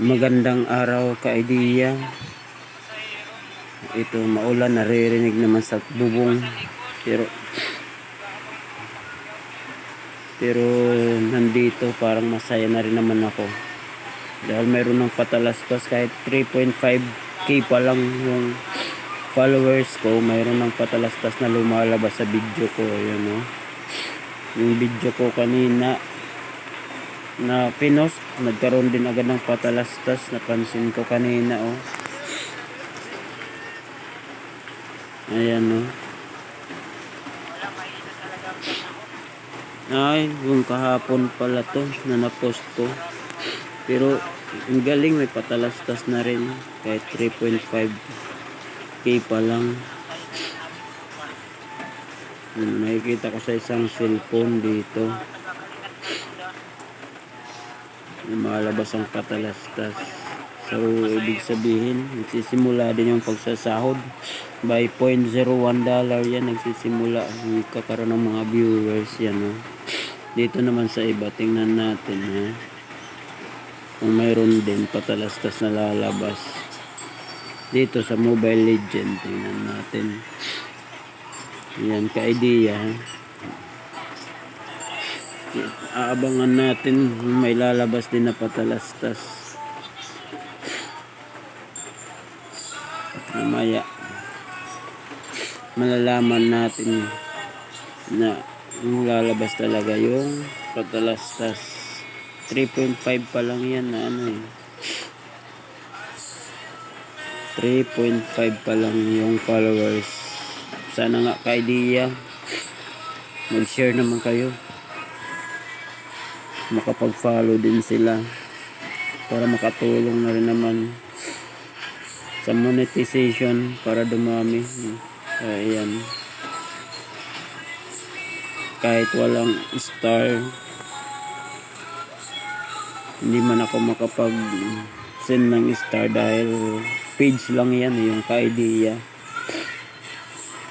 Magandang araw ka-idea. Ito maulan, naririnig naman sa bubong. Pero nandito parang masaya na rin naman ako. Dahil mayroon ng patalastas kahit 3.5k pa lang yung followers ko. Mayroon ng patalastas na lumalabas sa video ko. Ayan, oh. Yung video ko kanina na pinost, nagkaroon din agad ng patalastas. Napansin ko kanina, oh. Ayan, oh. Ay, yung kahapon pala to na napost ko. Pero ang galing, may patalastas na rin kahit 3.5k pa lang. Nakikita ko sa isang cellphone dito, lumalabas ang patalastas. So ibig sabihin nagsisimula din yung pagsasahod by $0.01 yan, nagsisimula kakaroon ng mga viewers yan, no? Dito naman sa iba, tingnan natin, ha? Kung mayroon din patalastas na lalabas dito sa Mobile Legend. Tingnan natin yan ka-idea, ha? Aabangan natin may lalabas din na patalastas mamaya. Malalaman natin na lalabas talaga yung patalastas. 3.5 pa lang yan na ano, 3.5 pa lang yung followers. Sana nga ka-idea mag-share naman kayo, makapag-follow din sila para makatulong na rin naman sa monetization para dumami. Ayan, kahit walang star, hindi man ako makapag send ng star dahil page lang yan, yung ka-idea.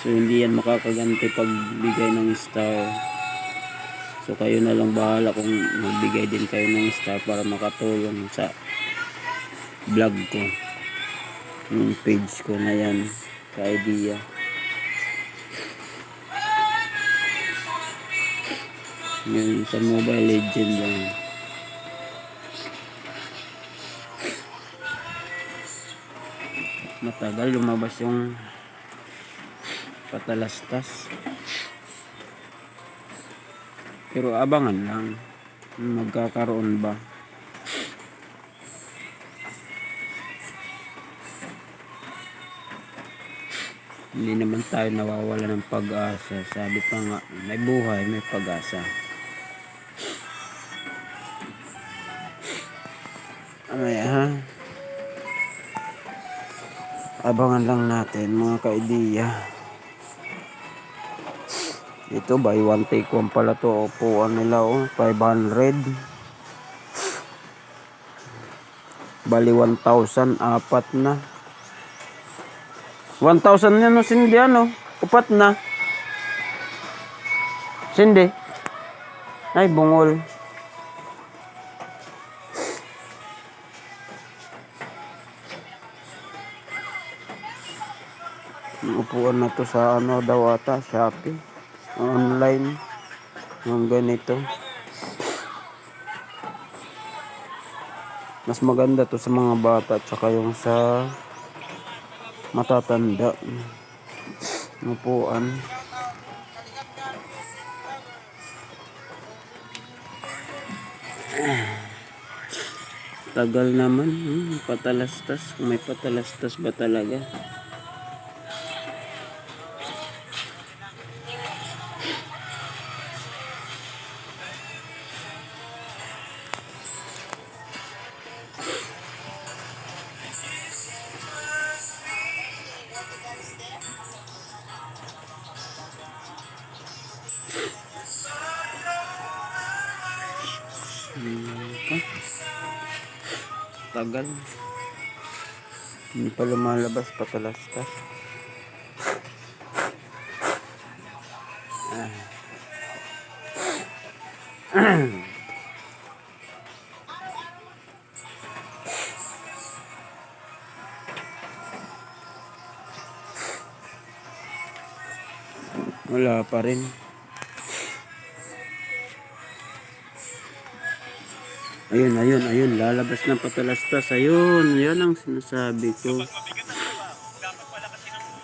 So hindi yan makakaganti pagbigay ng star. So kayo na lang bahala kung magbigay din kayo ng star para makatulong sa vlog ko, yung page ko na yan, ka-idea. Yun sa Mobile Legend yan. Matagal lumabas yung patalastas, pero abangan lang magkakaroon ba. Hindi naman tayo nawawala ng pag-asa. Sabi pa nga, may buhay, may pag-asa. Amaya, ha? Abangan lang natin mga ka-idea. Ito by one take one pala to. Upuan nila, oh, 500. Bali 1,000, apat na. 1,000 yan, no, Cindy, ano? Upat na. Cindy. Ay, bungol. Upuan na to sa ano daw ata, Shopee. Online. Yung ganito. Mas maganda to sa mga bata at saka yung sa matatanda. Upuan. Tagal naman. Patalastas. Kung may patalastas ba talaga? Tagal. Hindi pa lumalabas patalastas. Wala pa rin. Ayun, lalabas ng patalastas. Ayun, yan ang sinasabi ko.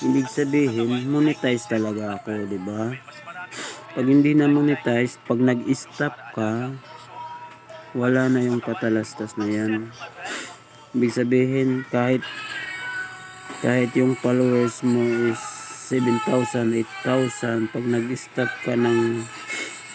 Ibig sabihin, monetize talaga ako, di ba? Pag hindi na monetize, pag nag-stop ka, wala na yung patalastas na yan. Ibig sabihin, kahit yung followers mo is 7,000, 8,000, pag nag-stop ka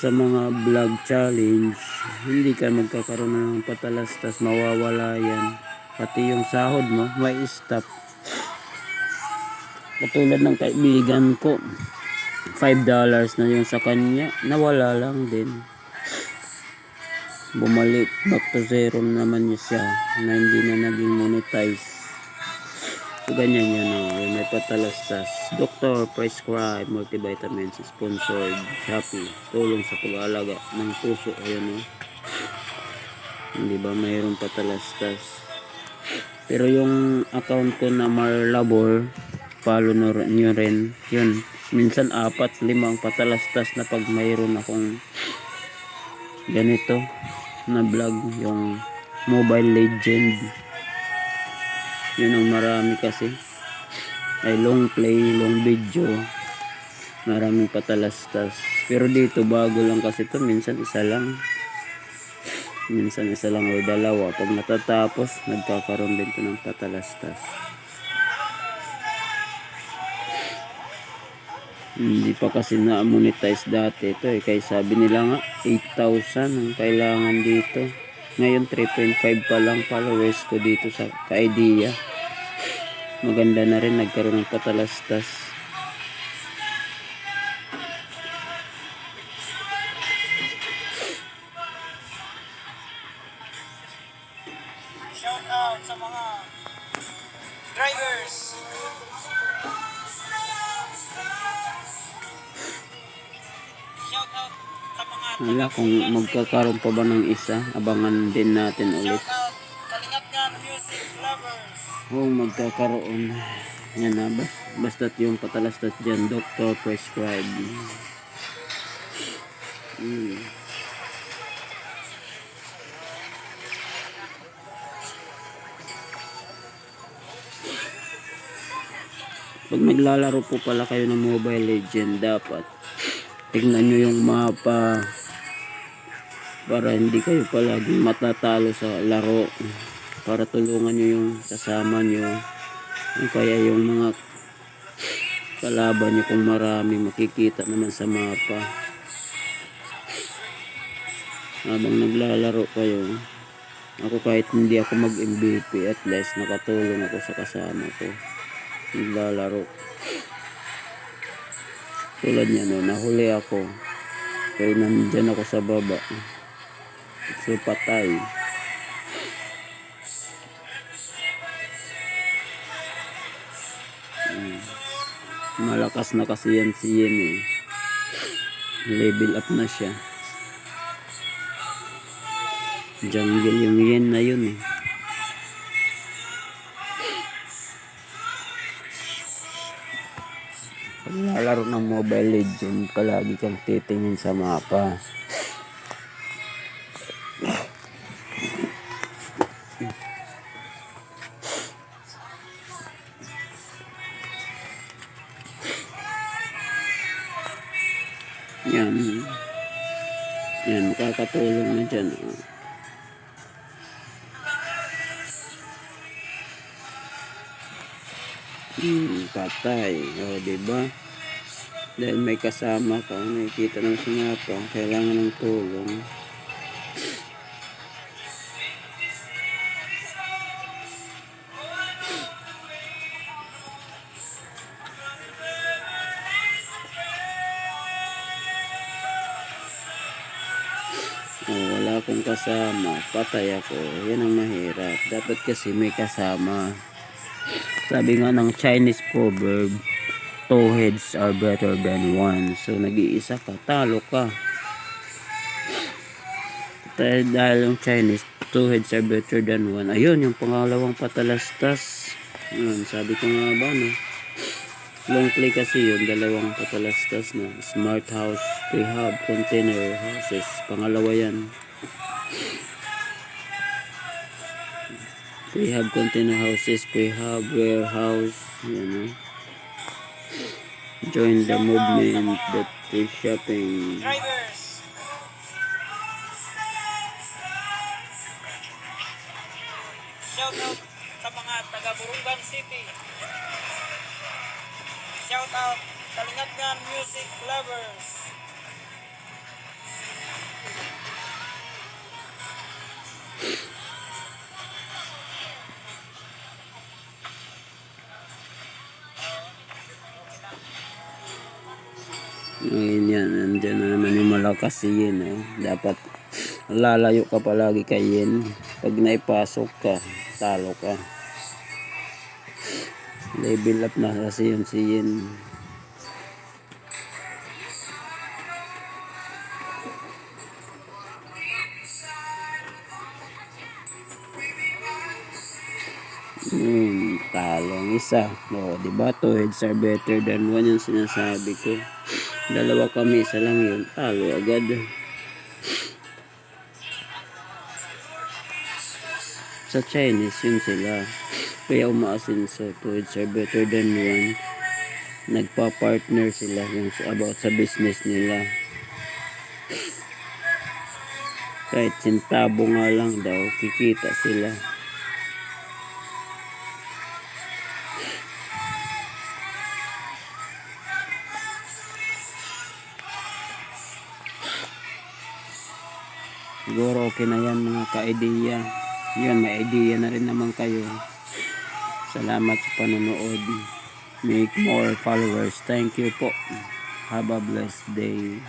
sa mga vlog challenge, hindi ka magkakaroon ng patalastas, mawawala yan. Pati yung sahod mo, may stop. Katulad ng kaibigan ko, $5 na yung sa kanya, nawala lang din. Bumalik, back to zero naman siya, na hindi na naging monetize. So ganyan yan, may patalastas. Dr. Prescribe Multivitamins, sponsored Shopee, tulong sa pag-aalaga ng puso. Ayan hindi ba mayroong patalastas. Pero yung account ko na Marlabor, follow nyo rin yun. Minsan 4-5 ang patalastas na pag mayroon akong ganito na vlog, yung Mobile Legend. Yun ang marami kasi, ay long play, long video, maraming patalastas. Pero dito bago lang kasi to, minsan isa lang o dalawa. Pag natatapos, nagkakaroon din to ng patalastas. Hindi pa kasi na-monetize dati ito kaya sabi nila nga 8,000 ang kailangan dito. Ngayon 3.5 pa lang followers ko dito sa ka-idea. Maganda na rin, nagkaroon ng patalastas. Shout out sa mga drivers. Shout out sa mga Wala, kung magkakaroon pa ba ng isa, abangan din natin ulit. Shout out Kalingap Yan Music Lovers. Kung magkakaroon, yan na, basta't yung patalastas dyan, Dr. Prescribe. Pag naglalaro po pala kayo ng Mobile Legend, dapat tingnan nyo yung mapa para hindi kayo palaging matatalo sa laro, para tulungan nyo yung kasama nyo, kaya yung mga kalaban nyo kung marami, makikita naman sa mapa habang naglalaro kayo. Ako kahit hindi ako mag MVP, at least nakatulong ako sa kasama ko naglalaro. Tulad niya nahuli ako kaya nandyan ako sa baba, so patay. Malakas na kasi yan si Yen level up na siya. Jungle yung Yen na yun Paglalaro ng Mobile Legend, palagi kang titingin sa mapa. Yan, makakatulong na dyan. Patay. Diba? Dahil may kasama ka, nakikita ng sinapa, kailangan ng tulong. Wala akong kasama, patay ako. Yan ang mahirap. Dapat kasi may kasama. Sabi nga ng Chinese proverb, 2 heads are better than 1. So nag-iisa ka, talo ka. Dahil yung Chinese, 2 heads are better than 1. Ayun, yung pangalawang patalastas. Sabi ko nga ba, Long play kasi yun, dalawang patalastas na smart house, prehab, container houses. Pangalawa yan. Prehab, container houses, prehab, warehouse. Yan, join the movement that is shopping. Drivers. Shout out sa mga taga Burungan City. Shout out Kalingatngan music lovers. Ngayon yan, nandyan na naman yung malakas si Yin. Dapat lalayo ka palagi kay Yin. Pag naipasok ka, talo ka. Level up na kasi yun si Yin. Talo ang isa. O, diba? 2 heads are better than 1 yung sinasabi ko. Dalawa kami, isa lang yun. Talo agad. Sa Chinese, yun sila. Kaya umaasinso. 2 heads are better than 1. Nagpa-partner sila yung about sa business nila. Kahit sintabo nga lang daw, kikita sila. Siguro okay na yan mga ka-idea. Yun, may idea na rin naman kayo. Salamat sa panonood. Make more followers. Thank you po. Have a blessed day.